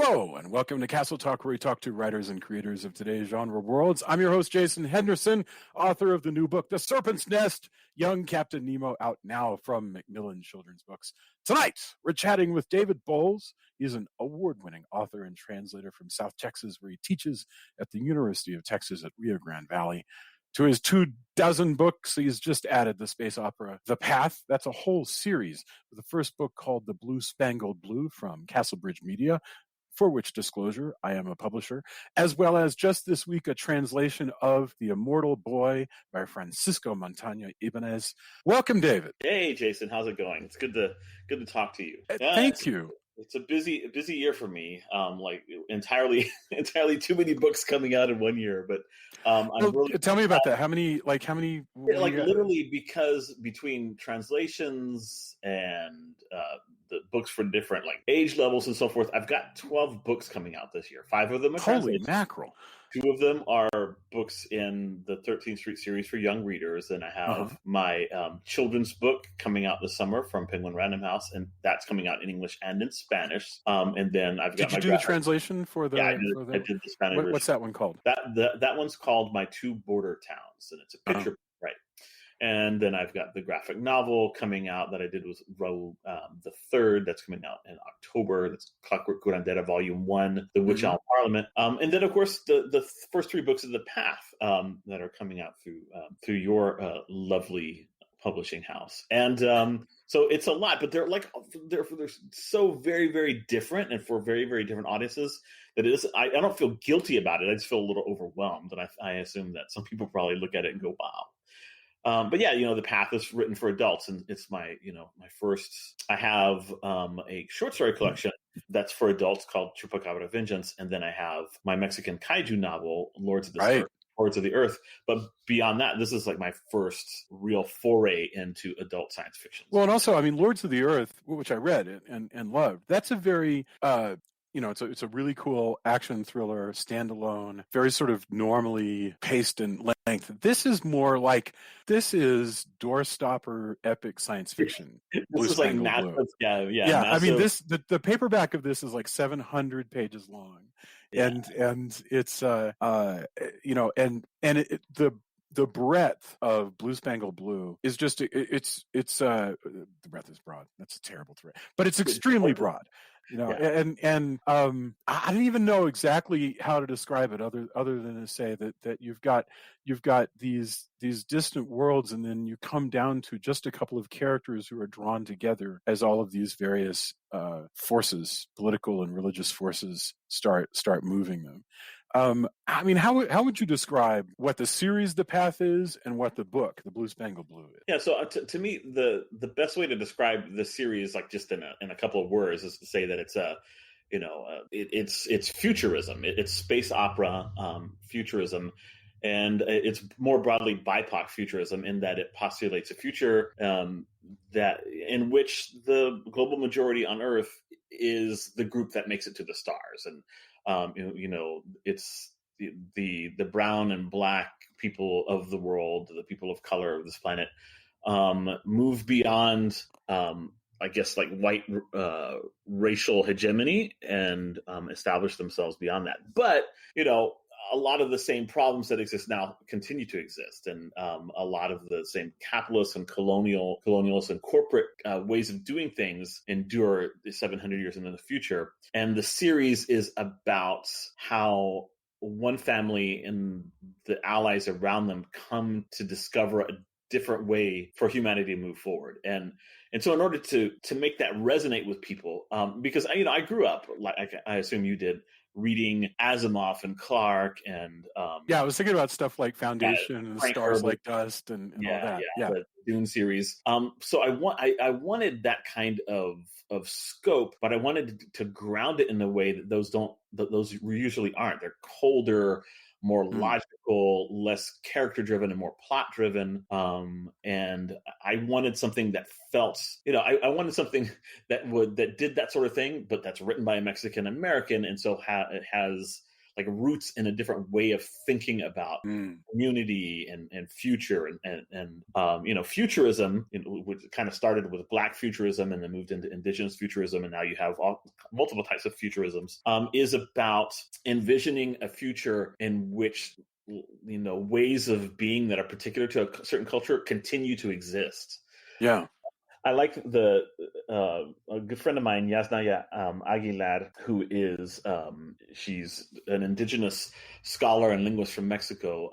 Hello, and welcome to Castle Talk, where we talk to writers and creators of today's genre worlds. I'm your host, Jason Henderson, author of the new book, The Serpent's Nest, Young Captain Nemo, out now from Macmillan Children's Books. Tonight, we're chatting with David Bowles. He's an award-winning author and translator from South Texas, where he teaches at the University of Texas at Rio Grande Valley. To his 24 books, he's just added the space opera The Path. That's a whole series, with the first book called The BLUE-SPANGLed BLUE from Castlebridge Media, for which disclosure, I am a publisher, as well as just this week a translation of The Immortal Boy by Francisco Montana Ibanez. Welcome, David. Hey, Jason, how's it going? It's good to talk to you. Thank you. It's a busy year for me. Like entirely too many books coming out in 1 year. But tell me about that. How many? Literally, because between translations and the books for different age levels and so forth, I've got 12 books coming out this year. 5 of them are holy mackerel. 2 of them are books in the 13th Street series for young readers, and I have my children's book coming out this summer from Penguin Random House, and that's coming out in English and in Spanish. And then I've got Did you do the translation for the? Yeah, I did the Spanish version. What's that one called? That one's called My Two Border Towns, and it's a picture, right? And then I've got the graphic novel coming out that I did with Raul the Third. That's coming out in October. That's Clockwork Curandera Volume 1, The Witch Owl Parliament. And then, of course, the first 3 books of The Path that are coming out through your lovely publishing house. And so it's a lot, but they're so very, very different and for very, very different audiences that it is. I don't feel guilty about it. I just feel a little overwhelmed. And I assume that some people probably look at it and go, wow. But yeah, The Path is written for adults, and it's my first. I have a short story collection that's for adults called Chupacabra Vengeance, and then I have my Mexican kaiju novel, Lords of the Earth. But beyond that, this is my first real foray into adult science fiction. Well, and also, Lords of the Earth, which I read and loved. That's a very it's a really cool action thriller, standalone, very sort of normally paced in length. This is more this is doorstopper epic science fiction. This is Blue. Yeah. Massive. The paperback of this is 700 pages long, and it's the breadth of BlueSpangled Blue is just the breadth is broad. That's a terrible threat, but it's extremely broad. And I don't even know exactly how to describe it other than to say that you've got these distant worlds, and then you come down to just a couple of characters who are drawn together as all of these various forces, political and religious forces, start moving them. How would you describe what the series The Path is and what the book, The BLUE-SPANGLed BLUE, is? Yeah, so to me, the best way to describe the series, just in a couple of words, is to say that it's it's futurism. It's space opera futurism. And it's more broadly BIPOC futurism in that it postulates a future that in which the global majority on Earth is the group that makes it to the stars, and it's the brown and black people of the world, the people of color of this planet, move beyond white racial hegemony and establish themselves beyond that. But a lot of the same problems that exist now continue to exist, and a lot of the same capitalist and colonialist and corporate ways of doing things endure 700 years into the future. And the series is about how one family and the allies around them come to discover a different way for humanity to move forward. And so in order to make that resonate with people, because I grew up, like I assume you did, reading Asimov and Clarke and I was thinking about stuff like Foundation and Stars Herbert. Like Dust and all that. The Dune series. So I wanted that kind of scope, but I wanted to ground it in a way that those usually aren't. They're colder, more logical, less character driven, and more plot driven. And I wanted something that felt, I wanted something that did that sort of thing, but that's written by a Mexican American, and so it has roots in a different way of thinking about community and future and futurism, which kind of started with Black futurism and then moved into indigenous futurism, and now you have multiple types of futurisms, is about envisioning a future in which ways of being that are particular to a certain culture continue to exist. Yeah. I like a good friend of mine, Yasnaya Aguilar, who is she's an indigenous scholar and linguist from Mexico.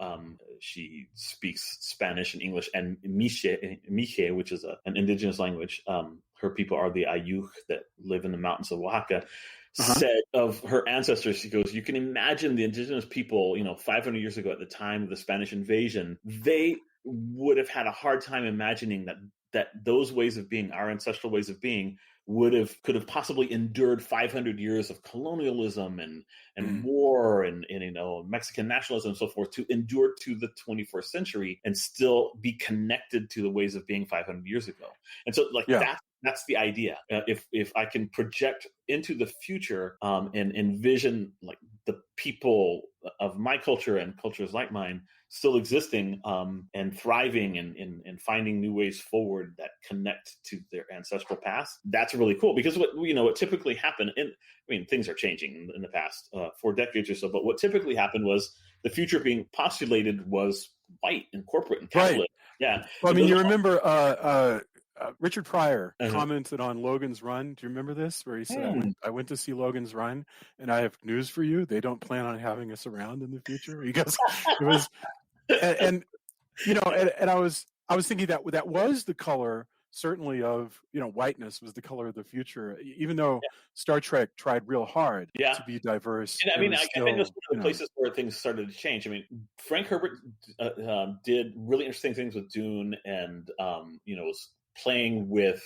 She speaks Spanish and English and Miche, which is an indigenous language. Her people are the Ayuj that live in the mountains of Oaxaca. Said of her ancestors, she goes, you can imagine the indigenous people, 500 years ago at the time of the Spanish invasion, they would have had a hard time imagining that those ways of being, our ancestral ways of being, could have possibly endured 500 years of colonialism and war and Mexican nationalism and so forth to endure to the 21st century and still be connected to the ways of being 500 years ago. And so that's the idea. If I can project into the future and envision like the people of my culture and cultures like mine still existing and thriving and finding new ways forward that connect to their ancestral past, that's really cool. Because what typically happened, things are changing in the past 4 decades or so, but what typically happened was the future being postulated was white and corporate and capitalist. Right. Yeah. Well, you remember Richard Pryor commented on Logan's Run. Do you remember this? Where he said, I went to see Logan's Run, and I have news for you. They don't plan on having us around in the future. He goes, it was, and I was thinking that was the color, certainly, of whiteness was the color of the future, even though Star Trek tried real hard to be diverse. And I think that's one of the places where things started to change. Frank Herbert did really interesting things with Dune, and was playing with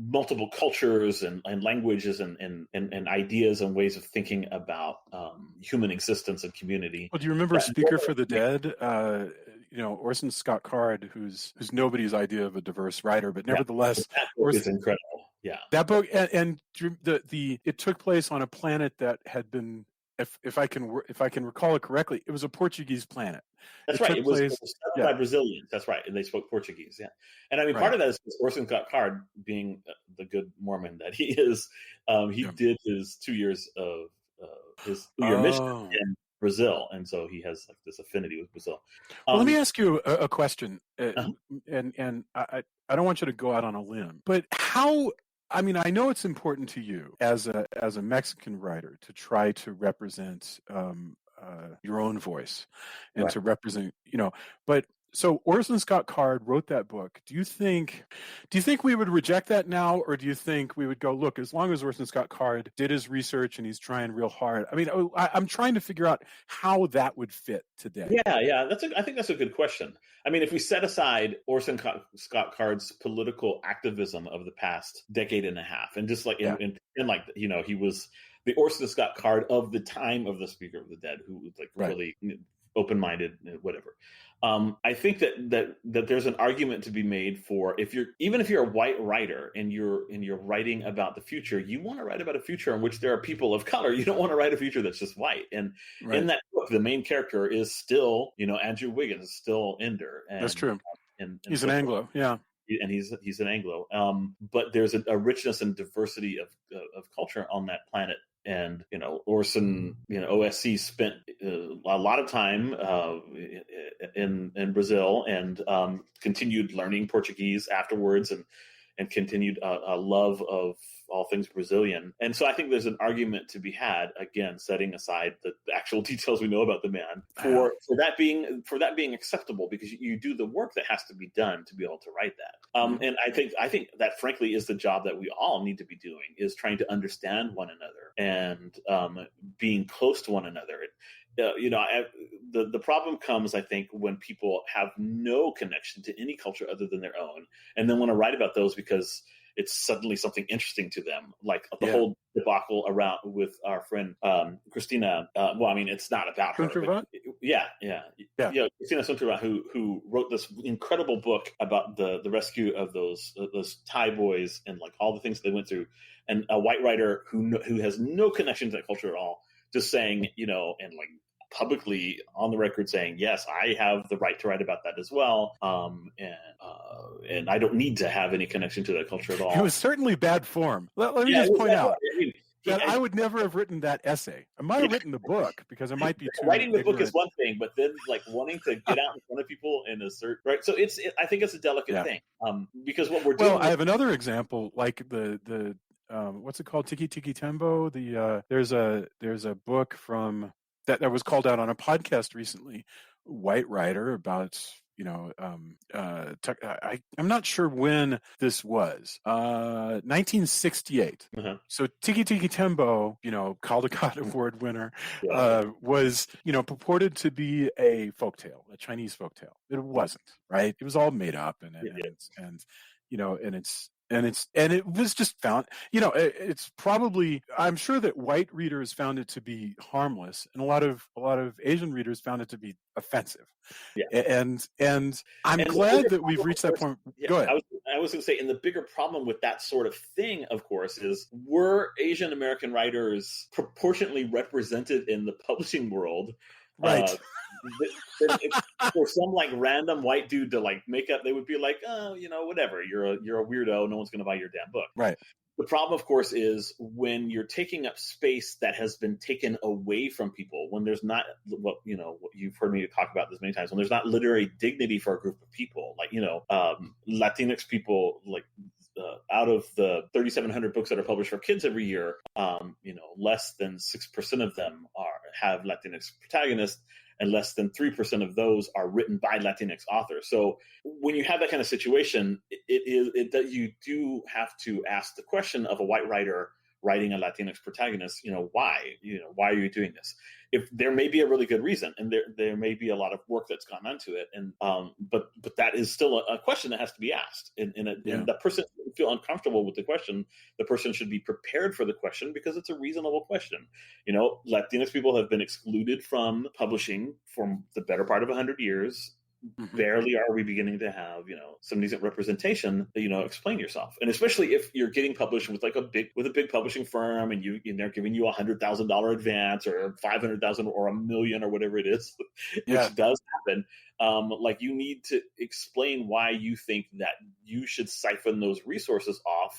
multiple cultures and languages and ideas and ways of thinking about human existence and community. Well, do you remember Speaker for the Dead? Orson Scott Card, who's nobody's idea of a diverse writer, but nevertheless, that book is incredible. Yeah, that book and it took place on a planet that had been, if I can recall it correctly, it was a Portuguese planet. That's right. It was settled by Brazilians. That's right, and they spoke Portuguese. Yeah, and part of that is Orson Scott Card, being the good Mormon that he is. He did his 2 years of his 2-year mission in Brazil, and so he has this affinity with Brazil. Well, let me ask you a question, and I don't want you to go out on a limb, but how? I know it's important to you as a Mexican writer to try to represent your own voice and to represent, but so Orson Scott Card wrote that book. Do you think we would reject that now, or do you think we would go, look, as long as Orson Scott Card did his research and he's trying real hard? I'm trying to figure out how that would fit today. Yeah. I think that's a good question. If we set aside Orson Scott Card's political activism of the past decade and a half, and just he was the Orson Scott Card of the time of the Speaker of the Dead, who was really open-minded, whatever. I think that there's an argument to be made for even if you're a white writer and you're writing about the future, you want to write about a future in which there are people of color. You don't want to write a future that's just white. And in that book, the main character is still, Andrew Wiggins, still Ender. And, that's true. And he's an Anglo, yeah. And he's an Anglo. But there's a richness and diversity of culture on that planet. And Orson, OSC spent a lot of time in Brazil and continued learning Portuguese afterwards, and continued a love of all things Brazilian. And so I think there's an argument to be had, again, setting aside the actual details we know about the man, for that being acceptable, because you do the work that has to be done to be able to write that. And I think that frankly is the job that we all need to be doing, is trying to understand one another and being close to one another. The problem comes, I think, when people have no connection to any culture other than their own, and then want to write about those because it's suddenly something interesting to them, like the whole debacle around with our friend Christina. It's not about her. But, Christina Sunturat, who wrote this incredible book about the rescue of those Thai boys and all the things they went through, and a white writer who has no connection to that culture at all just saying, and like publicly on the record saying, yes, I have the right to write about that as well, and I don't need to have any connection to that culture at all. It was certainly bad form. Let me just point out that I would never have written that essay. I might have written the book because it might be too writing the ignorant. book is one thing, but then like wanting to get out in front of people and assert, right? So I think it's a delicate thing, because what we're doing. Well, I have another example, like the what's it called, Tiki Tembo. There's a book from that was called out on a podcast recently, white writer about. I'm not sure when this was. 1968. Uh-huh. So Tiki Tembo, Caldecott Award winner, was purported to to be a folktale, a Chinese folktale. It wasn't, right? It was all made up, and it was just found, it's probably, I'm sure that white readers found it to be harmless, and a lot of Asian readers found it to be offensive. And I'm glad that we've reached that point. Go ahead. I was going to say, and the bigger problem with that sort of thing, of course, is were Asian American writers proportionately represented in the publishing world? Right. For some like random white dude to like make up, they would be like, oh, whatever, you're a weirdo, no one's going to buy your damn book. Right. The problem, of course, is when you're taking up space that has been taken away from people, when there's not what you've heard me talk about this many times, when there's not literary dignity for a group of people, like Latinx people, like out of the 3,700 books that are published for kids every year, less than 6% of them have Latinx protagonists, and less than 3% of those are written by Latinx authors. So when you have that kind of situation, you do have to ask the question of a white writer writing a Latinx protagonist, why? Why are you doing this? If there may be a really good reason, and there may be a lot of work that's gone into it, and but that is still a question that has to be asked, and the person shouldn't feel uncomfortable with the question. The person should be prepared for the question because it's a reasonable question. Latinx people have been excluded from publishing for the better part of 100 years. Mm-hmm. Barely are we beginning to have, some decent representation. Explain yourself, and especially if you're getting published with a big publishing firm, and they're giving you $100,000 advance, or $500,000, or $1 million, or whatever it is, which does happen. You need to explain why you think that you should siphon those resources off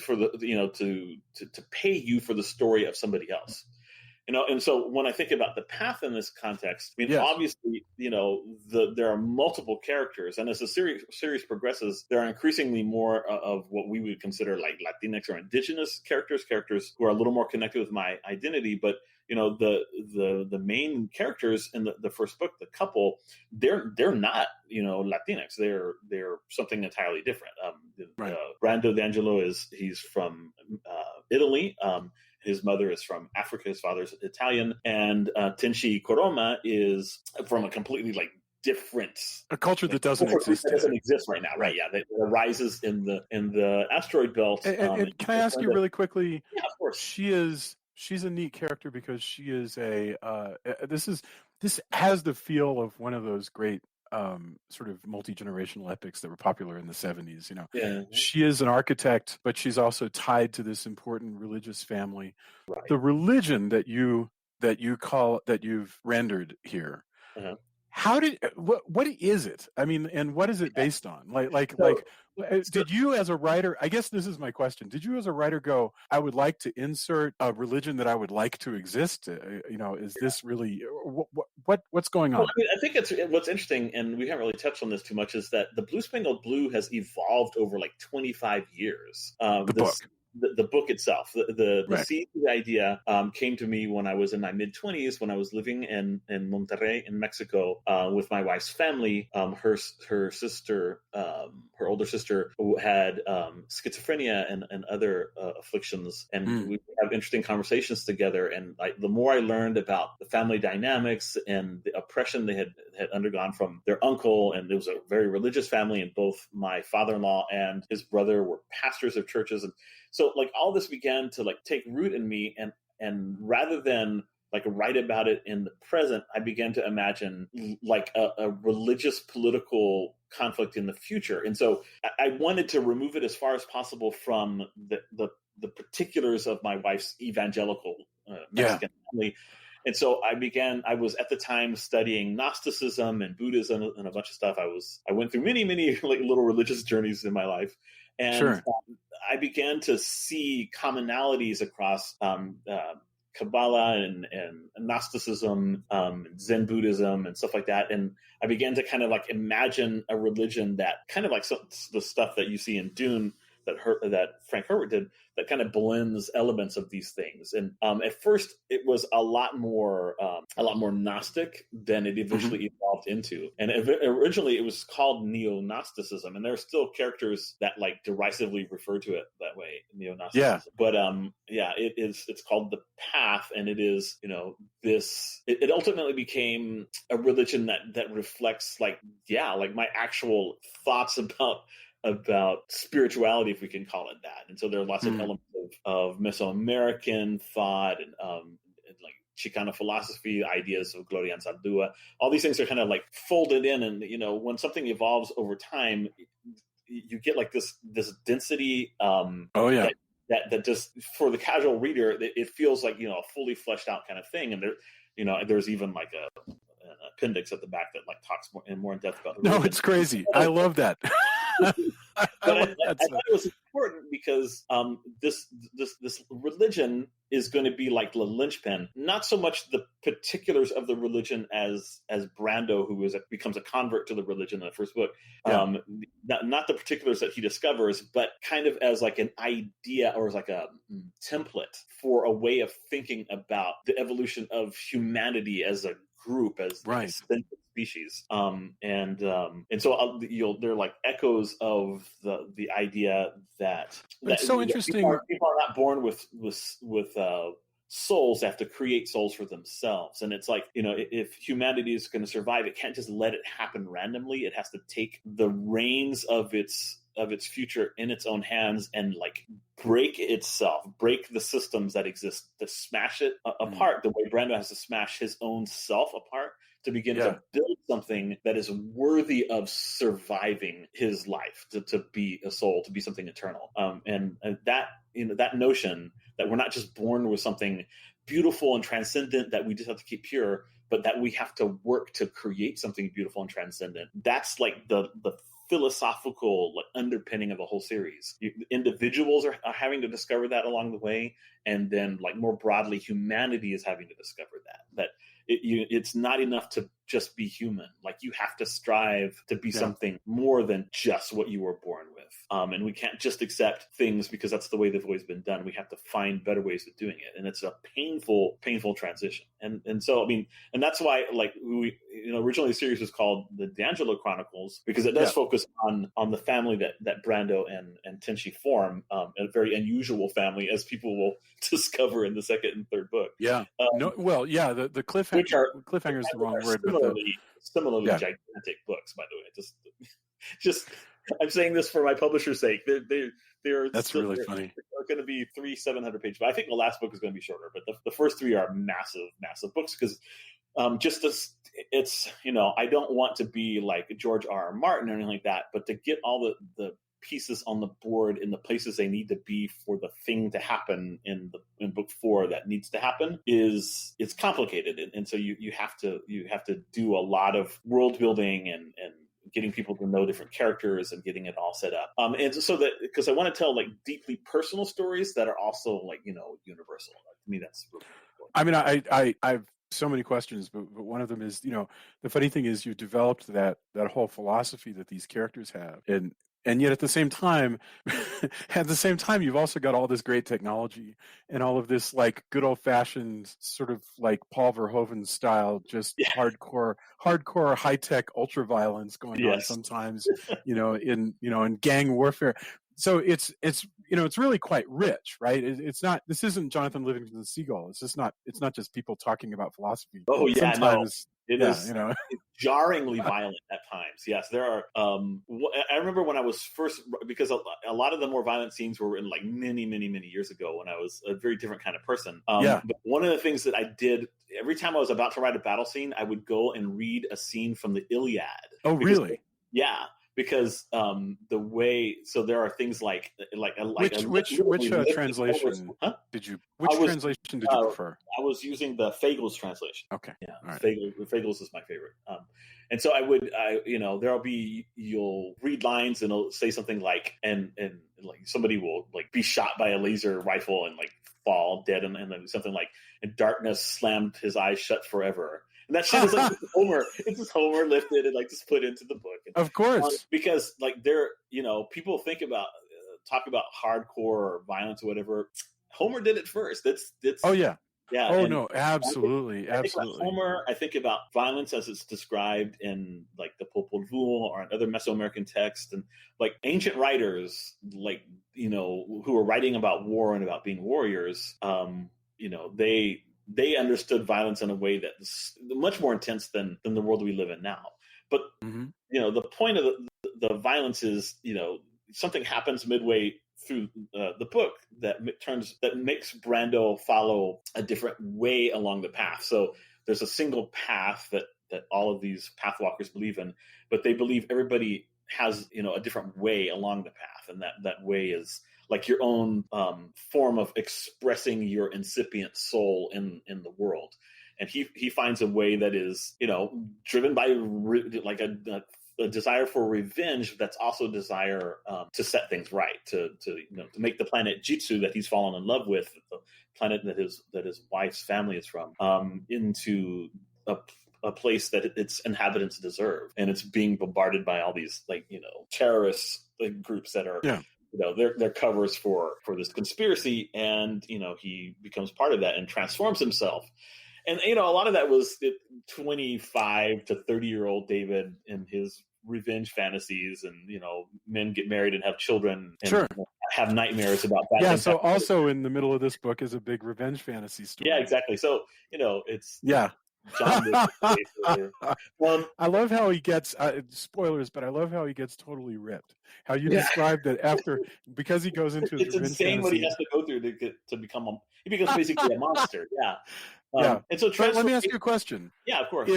for to pay you for the story of somebody else. And so when I think about the path in this context, obviously, there are multiple characters, and as the series progresses, there are increasingly more of what we would consider like Latinx or indigenous characters who are a little more connected with my identity. But the main characters in the first book, the couple, they're not Latinx. They're something entirely different. Brando D'Angelo he's from Italy. His mother is from Africa. His father's Italian. And Tenshi Koroma is from a completely different culture that doesn't exist. That doesn't exist right now, right? Yeah, that arises in the asteroid belt. And can I ask you really quickly? Yeah, of course. She's a neat character because she is this has the feel of one of those great sort of multi-generational epics that were popular in the 70s. She is an architect, but she's also tied to this important religious family. Right. The religion that you've rendered here. Uh-huh. What is it? I mean, and what is it based on? Did you as a writer, I guess this is my question. Did you as a writer go, I would like to insert a religion that I would like to exist? Is this really, what's going on? Well, I think what's interesting, and we haven't really touched on this too much, is that the BlueSpangled Blue has evolved over 25 years. The book itself, the right. seed of the idea came to me when I was in my mid-20s, when I was living in Monterrey in Mexico with my wife's family. Her sister, her older sister, had schizophrenia and other afflictions, and we have interesting conversations together. And the more I learned about the family dynamics and the oppression they had undergone from their uncle, and it was a very religious family, and both my father-in-law and his brother were pastors of churches, and so all this began to take root in me, and rather than write about it in the present, I began to imagine a religious political conflict in the future. And so I wanted to remove it as far as possible from the particulars of my wife's evangelical Mexican family. And so I was at the time studying Gnosticism and Buddhism and a bunch of stuff. I went through many, many like little religious journeys in my life. And I began to see commonalities across Kabbalah and Gnosticism, Zen Buddhism and stuff like that. And I began to kind of like imagine a religion that kind of like the stuff that you see in Dune that Frank Herbert did, that kind of blends elements of these things. And at first, it was a lot more Gnostic than it eventually evolved into. And originally, it was called Neo-Gnosticism, and there are still characters that like derisively refer to it that way, Neo-Gnosticism. Yeah. But it's called the Path, and it is this. It ultimately became a religion that reflects like my actual thoughts about spirituality, if we can call it that. And so there are lots of elements of Mesoamerican thought and like Chicano philosophy, ideas of Gloria Anzaldúa. All these things are kind of like folded in, and when something evolves over time, you get like this density. That just for the casual reader, it feels like a fully fleshed out kind of thing. And there's even like an appendix at the back that like talks more in depth about. No, it's crazy. I love that. But I thought it was important because this religion is going to be like the linchpin, not so much the particulars of the religion as Brando, who becomes a convert to the religion in the first book, not the particulars that he discovers, but kind of as like an idea or as like a template for a way of thinking about the evolution of humanity as a group, as a species. And so there are like echoes of the idea that it's so interesting. People are not born with souls. They have to create souls for themselves. And it's like, if humanity is going to survive, it can't just let it happen randomly. It has to take the reins of its future in its own hands and like break the systems that exist, to smash it apart the way Brando has to smash his own self apart to begin to build something that is worthy of surviving his life, to be a soul, to be something eternal. And that, that notion that we're not just born with something beautiful and transcendent that we just have to keep pure, but that we have to work to create something beautiful and transcendent. That's like the philosophical like underpinning of the whole series. Individuals are having to discover that along the way, and then like more broadly, humanity is having to discover that it's not enough to just be human. Like you have to strive to be something more than just what you were born with. And we can't just accept things because that's the way they've always been done. We have to find better ways of doing it. And it's a painful transition. And so, I mean, and that's why like originally the series was called the D'Angelo Chronicles, because it does focus on the family that Brando and Tenshi form, a very unusual family, as people will discover in the second and third book. Yeah. The cliffhanger is the wrong word. Similarly gigantic books, by the way. Just I'm saying this for my publisher's sake. They're really funny. They're going to be 3 700-page, but I think the last book is going to be shorter. But the first 3 are massive books, because it's I don't want to be like George R. Martin or anything like that, but to get all the pieces on the board in the places they need to be for the thing to happen in book 4 that needs to happen it's complicated, and so you have to do a lot of world building and getting people to know different characters and getting it all set up. And so that, because I want to tell like deeply personal stories that are also like universal. To me, that's really important. I mean, I've so many questions, but one of them is, the funny thing is you've developed that whole philosophy that these characters have, and yet at the same time, you've also got all this great technology and all of this like good old fashioned sort of like Paul Verhoeven style, just hardcore high tech ultra violence going on sometimes, in gang warfare. So it's really quite rich, right? This isn't Jonathan Livingston Seagull. It's not just people talking about philosophy. Oh yeah, sometimes it is. It's jarringly violent at times. Yes, there are. I remember when I was first, because a lot of the more violent scenes were in like many years ago when I was a very different kind of person. But one of the things that I did every time I was about to write a battle scene, I would go and read a scene from the Iliad. Oh, really? because the way, so there are things like which translation translation did you prefer? I was using the Fagles translation. Okay, yeah, all right. Fagles is my favorite. And so there'll be, you'll read lines and it'll say something like, and like somebody will like be shot by a laser rifle and like fall dead, and then something like, and darkness slammed his eyes shut forever. And that shit is like Homer. It's just Homer lifted and like just put into the book. And, of course, because like people think about talk about hardcore or violence or whatever. Homer did it first. That's oh yeah. Yeah. Oh no, absolutely, I think about Homer. I think about violence as it's described in like the Popol Vuh or in other Mesoamerican texts, and like ancient writers, like who are writing about war and about being warriors. They understood violence in a way that's much more intense than the world we live in now. But the point of the violence is something happens midway through the book that makes Brando follow a different way along the path. So there's a single path that all of these pathwalkers believe in, but they believe everybody has a different way along the path, and that way is like your own form of expressing your incipient soul in the world. And he finds a way that is driven by like a desire for revenge, that's also a desire to set things right, to make the planet Jitsu that he's fallen in love with, the planet that his wife's family is from, into a place that its inhabitants deserve. And it's being bombarded by all these terrorist groups that are they're covers for this conspiracy, and he becomes part of that and transforms himself. And a lot of that was 25 to 30-year-old David and his revenge fantasies, and men get married and have children and have nightmares about that. Yeah, so also in the middle of this book is a big revenge fantasy story. Yeah, exactly. So it's John I love how he gets spoilers, but I love how he gets totally ripped. How you described that after, because he goes into his revenge insane fantasy. What he has to go through to become he becomes basically a monster. And so let me ask you a question. Yeah, of course.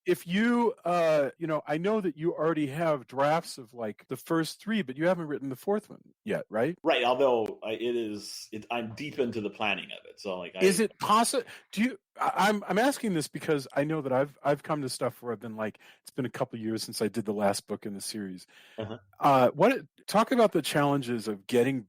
If you I know that you already have drafts of like the first three, but you haven't written the fourth one yet, right? Right. Although I'm deep into the planning of it. So is it possible? I'm asking this because I know that I've come to stuff where I've been like, it's been a couple of years since I did the last book in the series. Talk about the challenges of getting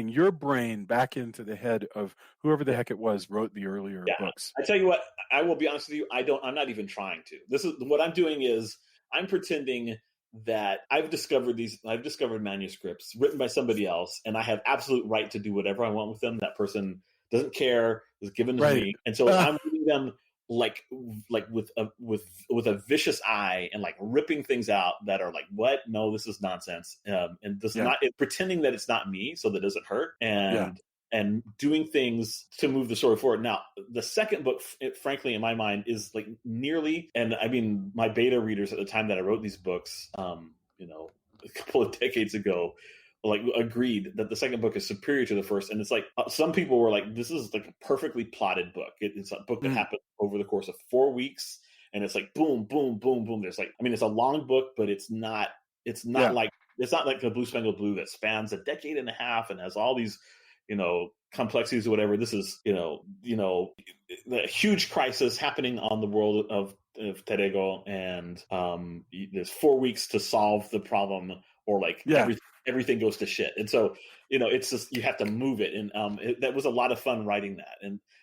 your brain back into the head of whoever the heck it was wrote the earlier books. I tell you what, I will be honest with you. I'm not even trying to. This is what I'm doing is I'm pretending that I've discovered manuscripts written by somebody else, and I have absolute right to do whatever I want with them. That person doesn't care, is given to me, and so I'm reading them like with a vicious eye and like ripping things out that are like, what? No, this is nonsense, and this is not pretending that it's not me, so that it doesn't hurt, and doing things to move the story forward. Now, the second book, frankly, in my mind, is like nearly, and I mean, my beta readers at the time that I wrote these books, a couple of decades ago, like agreed that the second book is superior to the first. And it's like, some people were like, this is like a perfectly plotted book. It's a book that happened over the course of 4 weeks. And it's like, boom, boom, boom, boom. There's like, I mean, it's a long book, but it's not like the Blue-Spangled Blue that spans a decade and a half and has all these, complexities or whatever. This is, the huge crisis happening on the world of Terego, and there's 4 weeks to solve the problem, or like everything goes to shit. And so, it's just, you have to move it. And that was a lot of fun writing that.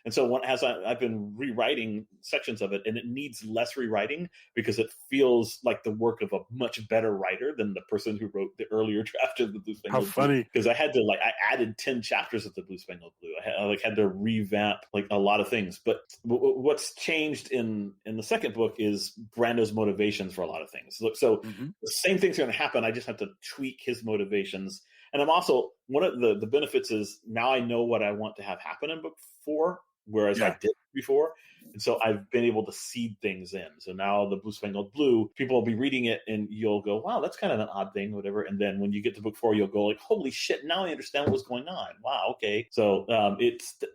And so I've been rewriting sections of it, and it needs less rewriting because it feels like the work of a much better writer than the person who wrote the earlier draft of the Blue-Spangled Blue. How funny. Because I had to I added 10 chapters of the Blue-Spangled Blue. I had to revamp like a lot of things. But what's changed in the second book is Brando's motivations for a lot of things. So the same thing's going to happen. I just have to tweak his motivations. And I'm also, one of the benefits is now I know what I want to have happen in book 4, whereas I didn't before. And so I've been able to seed things in. So now the Blue-Spangled Blue, people will be reading it and you'll go, wow, that's kind of an odd thing, whatever. And then when you get to book 4, you'll go like, holy shit, now I understand what's going on. Wow, okay. So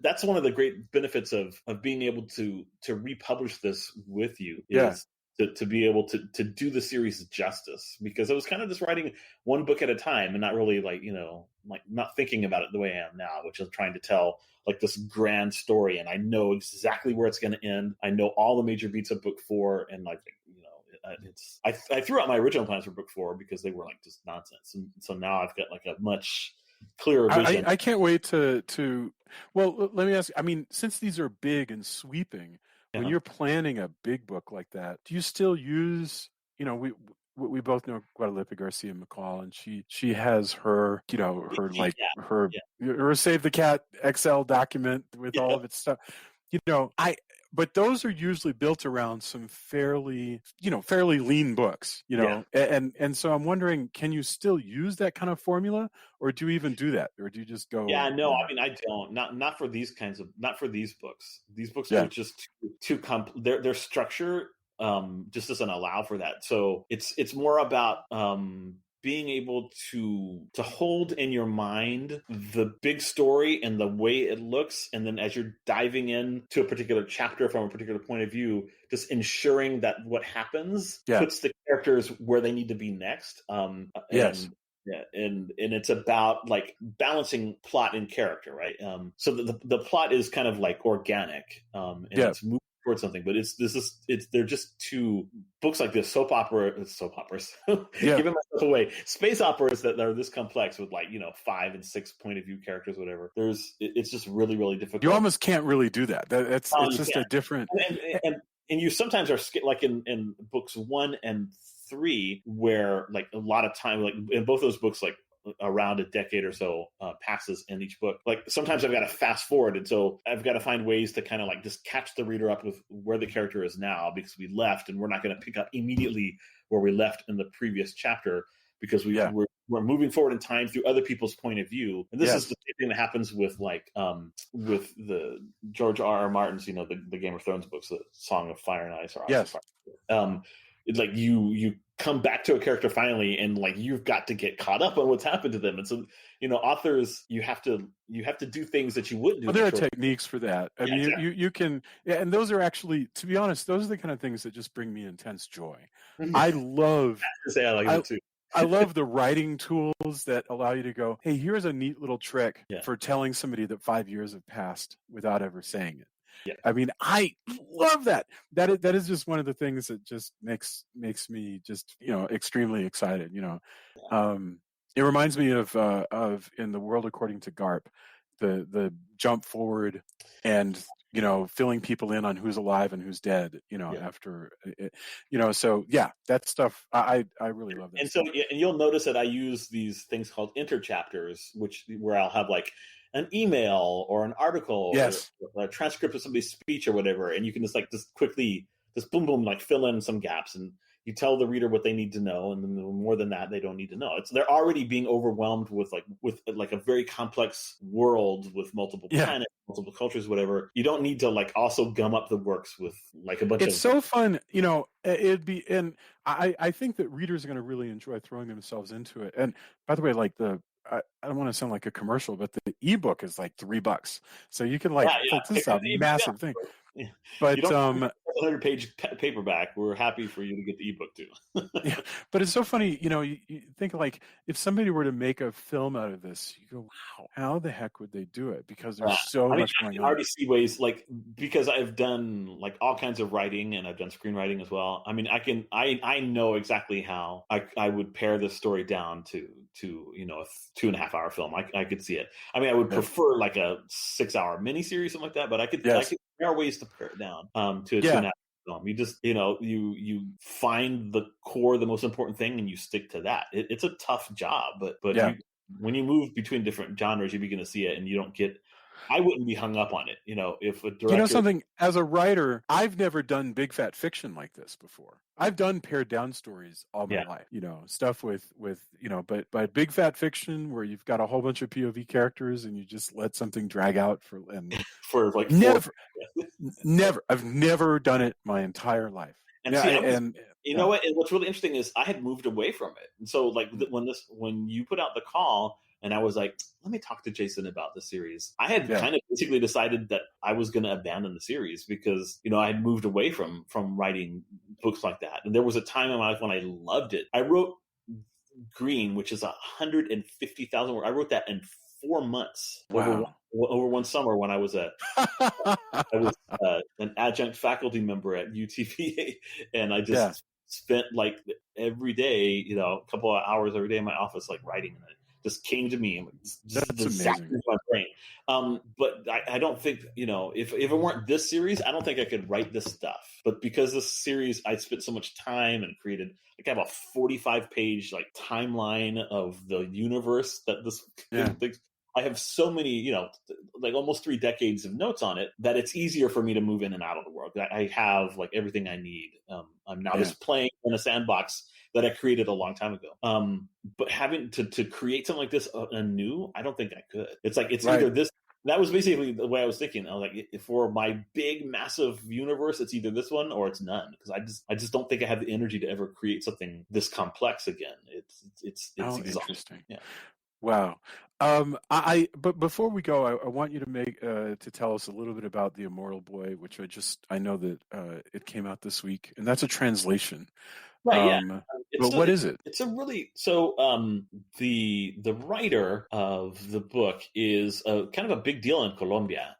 that's one of the great benefits of being able to republish this with you. to be able to do the series justice, because I was kind of just writing one book at a time and not really like not thinking about it the way I am now, which is trying to tell like this grand story, and I know exactly where it's going to end. I know all the major beats of book 4, and like I threw out my original plans for book 4 because they were like just nonsense, and so now I've got like a much clearer vision. I can't wait to. Well, let me ask. I mean, since these are big and sweeping, when you're planning a big book like that, do you still use? We both know Guadalupe Garcia McCall, and she has her her Save the Cat Excel document with all of its stuff. But those are usually built around some fairly lean books, and so I'm wondering, can you still use that kind of formula, or do you even do that, or do you just go? Yeah, no, I mean, I don't, not for these not for these books. These books are just too their structure just doesn't allow for that. So it's more about being able to hold in your mind the big story and the way it looks, and then as you're diving into a particular chapter from a particular point of view, just ensuring that what happens puts the characters where they need to be next. Yes. Yeah, and it's about like balancing plot and character, right? So the plot is kind of like organic, and it's moving towards something, but they're just two books like this, soap operas, giving myself away, space operas that are this complex with 5 and 6 point of view characters, whatever. It's just really, really difficult. You almost can't really do that. It's just a different, and you sometimes are like in books 1 and 3, where like a lot of time, like in both those books, like around a decade or so passes in each book. Like sometimes I've got to fast forward, and so I've got to find ways to kind of like just catch the reader up with where the character is now, because we left, and we're not going to pick up immediately where we left in the previous chapter, because we're moving forward in time through other people's point of view. And this is the same thing that happens with with the George R.R. Martin's, the Game of Thrones books, the Song of Fire and Ice, or it's like you come back to a character finally, and like you've got to get caught up on what's happened to them. And so authors, you have to do things that you wouldn't do. Well, there are techniques for that. I mean, exactly. you can, and those are actually, to be honest, those are the kind of things that just bring me intense joy. I love it too. I love the writing tools that allow you to go, hey, here's a neat little trick for telling somebody that 5 years have passed without ever saying it. Yeah. I mean, I love that. That is just one of the things that just makes me just extremely excited. It reminds me of In the World According to Garp, the jump forward and filling people in on who's alive and who's dead. After it, so that stuff I really love that. And stuff. So and you'll notice that I use these things called interchapters, where I'll have like an email or an article or a transcript of somebody's speech or whatever, and you can just quickly boom like fill in some gaps, and you tell the reader what they need to know, and then more than that they don't need to know. They're already being overwhelmed with a very complex world with multiple planets, multiple cultures, whatever. You don't need to like also gum up the works with like a bunch of. It's so fun, it'd be, and I think that readers are going to really enjoy throwing themselves into it. And by the way, like I don't want to sound like a commercial, but the ebook is like $3, so you can this is a massive thing. Yeah. But 100-page paperback, we're happy for you to get the ebook too. But it's so funny, you think like if somebody were to make a film out of this, you go, wow, how the heck would they do it? Because there's so much going on. I already see ways, like, because I've done like all kinds of writing, and I've done screenwriting as well. I mean, I know exactly how I would pare this story down to a 2.5-hour film. I could see it. I mean, I would prefer like a 6-hour miniseries, something like that, but there are ways to pare it down to a 2.5-hour film. You just, you find the core, the most important thing, and you stick to that. It's a tough job, but when you move between different genres, you begin to see it, and you don't get. I wouldn't be hung up on it, if a director. Something, as a writer, I've never done big fat fiction like this before. I've done pared down stories all my life, stuff with but big fat fiction where you've got a whole bunch of POV characters and you just let something drag out for like never. I've never done it my entire life. And what? And what's really interesting is I had moved away from it, and so like when you put out the call. And I was like, let me talk to Jason about the series. I had kind of basically decided that I was going to abandon the series because, I had moved away from writing books like that. And there was a time in my life when I loved it. I wrote Green, which is 150,000 words. I wrote that in 4 months over one summer when I was an adjunct faculty member at UTVA, and I just spent like every day, a couple of hours every day in my office, like writing, and it just came to me. That's amazing. My brain. But I don't think, if it weren't this series, I don't think I could write this stuff. But because this series, I spent so much time and created, I have a 45-page like timeline of the universe that this thing. I have so many, like almost 3 decades of notes on it that it's easier for me to move in and out of the world. I have like everything I need. I'm now just playing in a sandbox that I created a long time ago. But having to create something like this anew, I don't think I could. It's like, it's either this. That was basically the way I was thinking. I was like, for my big, massive universe, it's either this one or it's none. Because I just don't think I have the energy to ever create something this complex again. It's interesting. Yeah. Wow. But before we go, I want you to tell us a little bit about the Immortal Boy, which I know that it came out this week, and that's a translation. Right. But what is it? It's a really the writer of the book is kind of a big deal in Colombia.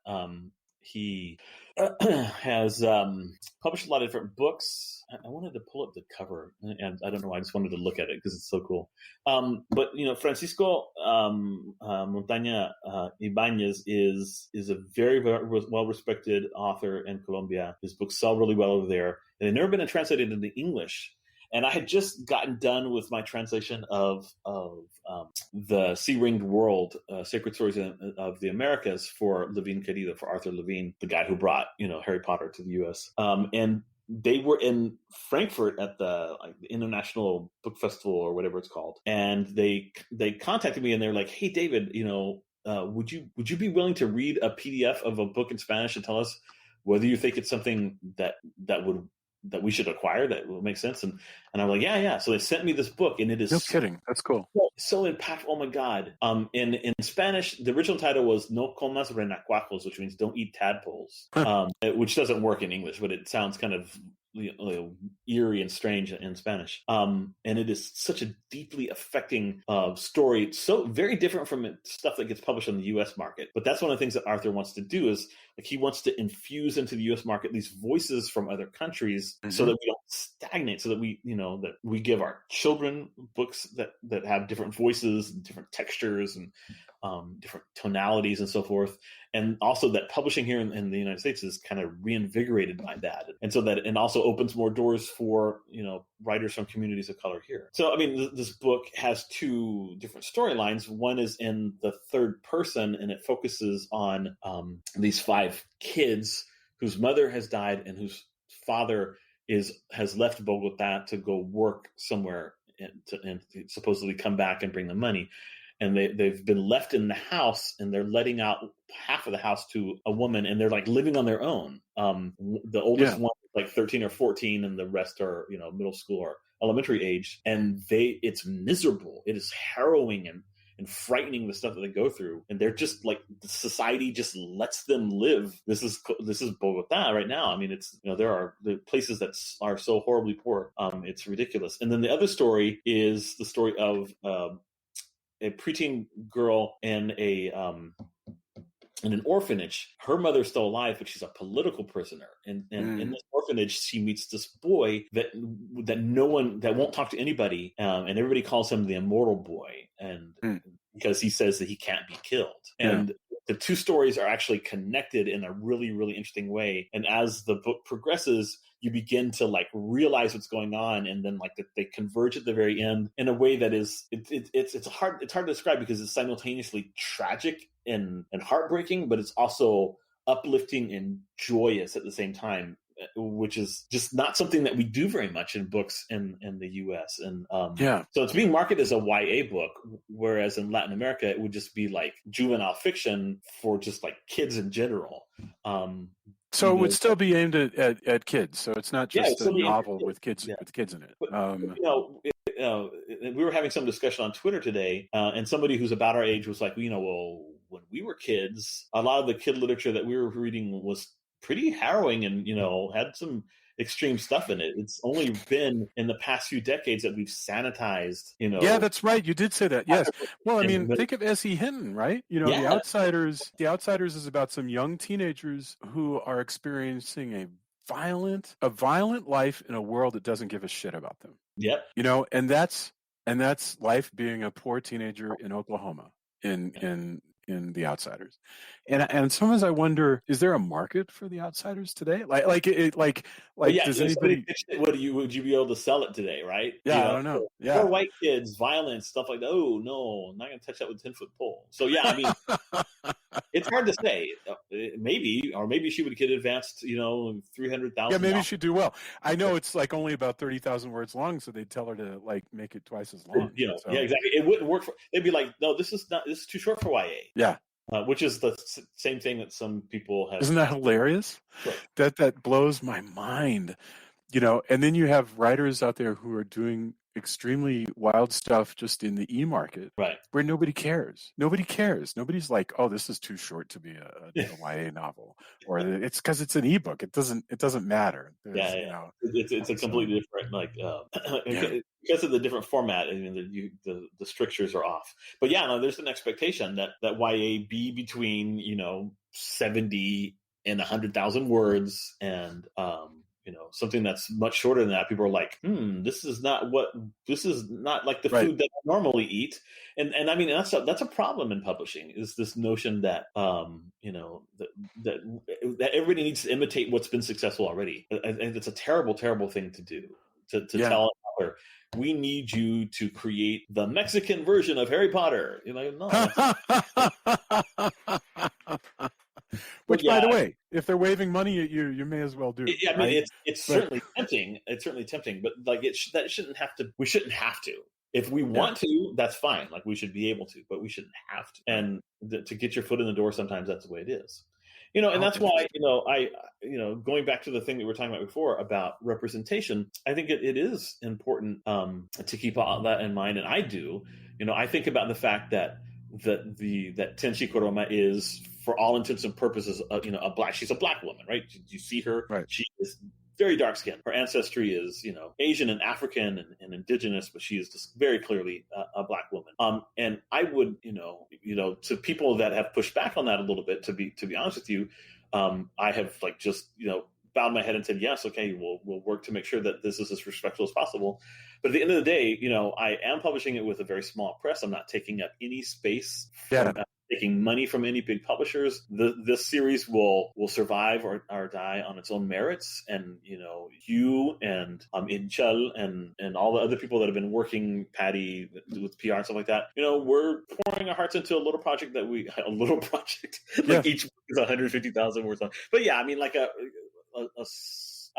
He has published a lot of different books. I wanted to pull up the cover, and I don't know why, I just wanted to look at it because it's so cool. But Francisco Montana Ibanez is a very, very well-respected author in Colombia. His books sell really well over there, and they've never been translated into English. And I had just gotten done with my translation of the Sea-Ringed World, Sacred Stories of the Americas for Levine Querido, for Arthur Levine, the guy who brought Harry Potter to the U.S. And they were in Frankfurt at the International Book Festival or whatever it's called, and they contacted me and they're like, "Hey, David, would you be willing to read a PDF of a book in Spanish and tell us whether you think it's something that we should acquire, that will make sense?" And I'm like, yeah. So they sent me this book, and it is no kidding. That's cool. So impactful. Oh my God. In Spanish, the original title was No comas renacuajos, which means don't eat tadpoles, which doesn't work in English, but it sounds kind of eerie and strange in Spanish. And it is such a deeply affecting story. It's so very different from stuff that gets published on the U.S. market. But that's one of the things that Arthur wants to do, is he wants to infuse into the U.S. market these voices from other countries, so that we don't stagnate, so that we, that we give our children books that have different voices and different textures and different tonalities and so forth. And also that publishing here in the United States is kind of reinvigorated by that. And so that, and also opens more doors for, writers from communities of color here. So, this book has 2 different storylines. One is in the third person, and it focuses on these 5 kids whose mother has died and whose father has left Bogota to go work somewhere and supposedly come back and bring them money. And they've been left in the house, and they're letting out half of the house to a woman, and they're like living on their own. The oldest one is like 13 or 14, and the rest are, middle school or elementary age. And it's miserable. It is harrowing and frightening, the stuff that they go through. And they're just like, the society just lets them live. This is Bogota right now. It's, there are the places that are so horribly poor. It's ridiculous. And then the other story is the story of a preteen girl in an orphanage. Her mother's still alive, but she's a political prisoner. And in this orphanage, she meets this boy that won't talk to anybody, and everybody calls him the Immortal Boy, and because he says that he can't be killed. And the 2 stories are actually connected in a really, really interesting way. And as the book progresses, you begin to realize what's going on, and then they converge at the very end in a way that is it's hard to describe, because it's simultaneously tragic and heartbreaking, but it's also uplifting and joyous at the same time, which is just not something that we do very much in books in the US. And so it's being marketed as a YA book, whereas in Latin America it would just be like juvenile fiction for just kids in general. So it would still be aimed at kids. So it's not just a novel with kids with kids in it. But, we were having some discussion on Twitter today, and somebody who's about our age was like, well, when we were kids, a lot of the kid literature that we were reading was pretty harrowing, and had some extreme stuff in it. It's only been in the past few decades that we've sanitized, Yeah, that's right. You did say that. Yes. Well, I mean, and think of S.E. Hinton, right? The yeah, Outsiders. The Outsiders is about some young teenagers who are experiencing a violent life in a world that doesn't give a shit about them. yep. And that's life being a poor teenager in Oklahoma in The Outsiders. And sometimes I wonder, is there a market for The Outsiders today? Well, yeah, Does somebody anybody? pitched it, would you be able to sell it today, right? Yeah, I don't know. Poor Yeah. white kids, violence, stuff like that. Oh no, I'm not gonna touch that with a 10-foot pole. So yeah, I mean, it's hard to say. Maybe she would get advanced, 300,000. Yeah, maybe she'd do well. I know it's like only about 30,000 words long, so they'd tell her to like make it twice as long. Yeah, exactly. It wouldn't work they'd be like, no, this is too short for YA. Yeah. Which is the same thing that some people have. Isn't that hilarious? Sure. That blows my mind. And then you have writers out there who are doing extremely wild stuff just in the e-market, right, where nobody cares. Nobody's like, oh, this is too short to be a YA novel, or it's because it's an ebook. It doesn't matter. It's a completely different because of the different format. I mean, the strictures are off. But yeah, no, there's an expectation that YA be between 70 and 100,000 words, and something that's much shorter than that. People are like, this is not like the food that I normally eat. And I mean, that's a problem in publishing, is this notion that, that everybody needs to imitate what's been successful already. And it's a terrible, terrible thing to do, to tell an author, we need you to create the Mexican version of Harry Potter. You're like, no. Which, by the way, if they're waving money at you, you may as well do. I mean, it's certainly tempting. It's certainly tempting, but like that shouldn't have to. We shouldn't have to. If we want to, that's fine. Like, we should be able to, but we shouldn't have to. And to get your foot in the door, sometimes that's the way it is. And that's why, going back to the thing that we were talking about before about representation, I think it is important to keep that in mind. And I do. I think about the fact that Tenshi Koroma is, for all intents and purposes, she's a black woman, right? You see her, right. She is very dark skinned. Her ancestry is, Asian and African and indigenous, but she is just very clearly a black woman. And I would, to people that have pushed back on that a little bit, to be honest with you, I have bowed my head and said, yes, okay, we'll work to make sure that this is as respectful as possible. But at the end of the day, I am publishing it with a very small press. I'm not taking up any space from taking money from any big publishers. This series will survive or die on its own merits. And, you and Inchel and all the other people that have been working, Patty, with PR and stuff like that, we're pouring our hearts into a little project each book is 150,000 words long. But yeah, I mean, like a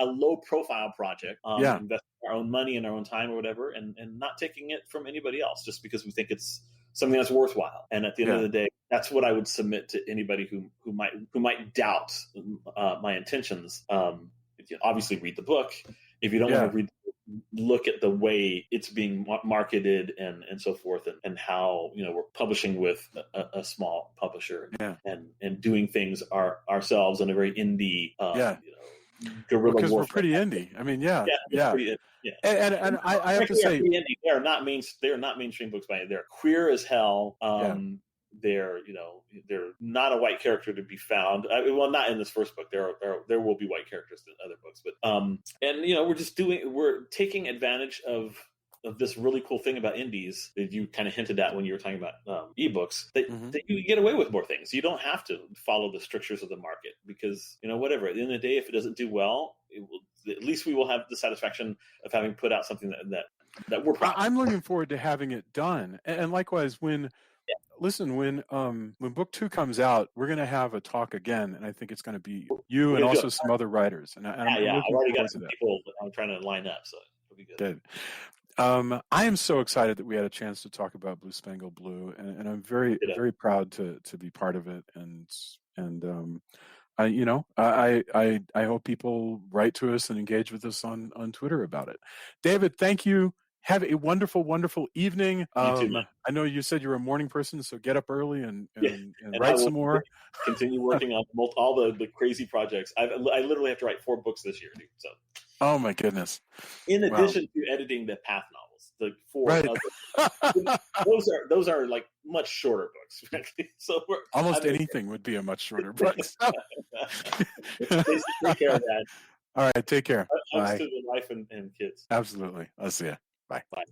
low profile project, investing our own money and our own time or whatever, and not taking it from anybody else just because we think it's something that's worthwhile. And at the end of the day, that's what I would submit to anybody who might doubt my intentions. Obviously read the book. If you don't want to read, look at the way it's being marketed and so forth, and how we're publishing with a small publisher and doing things ourselves in a very indie guerrilla because warfare. We're pretty indie. I mean, yeah. And I have to say, they are not mainstream books by any. They're queer as hell. They're not a white character to be found. Well, not in this first book. There will be white characters in other books, but and we're taking advantage of this really cool thing about indies that you kind of hinted at when you were talking about ebooks, that you get away with more things. You don't have to follow the strictures of the market, because whatever, at the end of the day, if it doesn't do well, at least we will have the satisfaction of having put out something that we're proud of. I'm looking forward to having it done. And likewise, when book 2 comes out, we're going to have a talk again, and I think it's going to be you and also some other writers. And I've already got some people that I'm trying to line up, so it'll be good. I am so excited that we had a chance to talk about BlueSpangled Blue, and I'm very, very proud to be part of it. And I hope people write to us and engage with us on Twitter about it. David, thank you. Have a wonderful, wonderful evening. You too, man. I know you said you're a morning person, so get up early and write some more. Continue working on all the crazy projects. I literally have to write 4 books this year, dude. So Oh my goodness! In Wow. addition to editing the Path novels, the four Right. other, those are like much shorter books, frankly. So Almost anything would be a much shorter book. So. Jason, take care of that. All right, take care. Hugs Bye. to the wife and kids. Absolutely. I'll see you. Bye. Bye.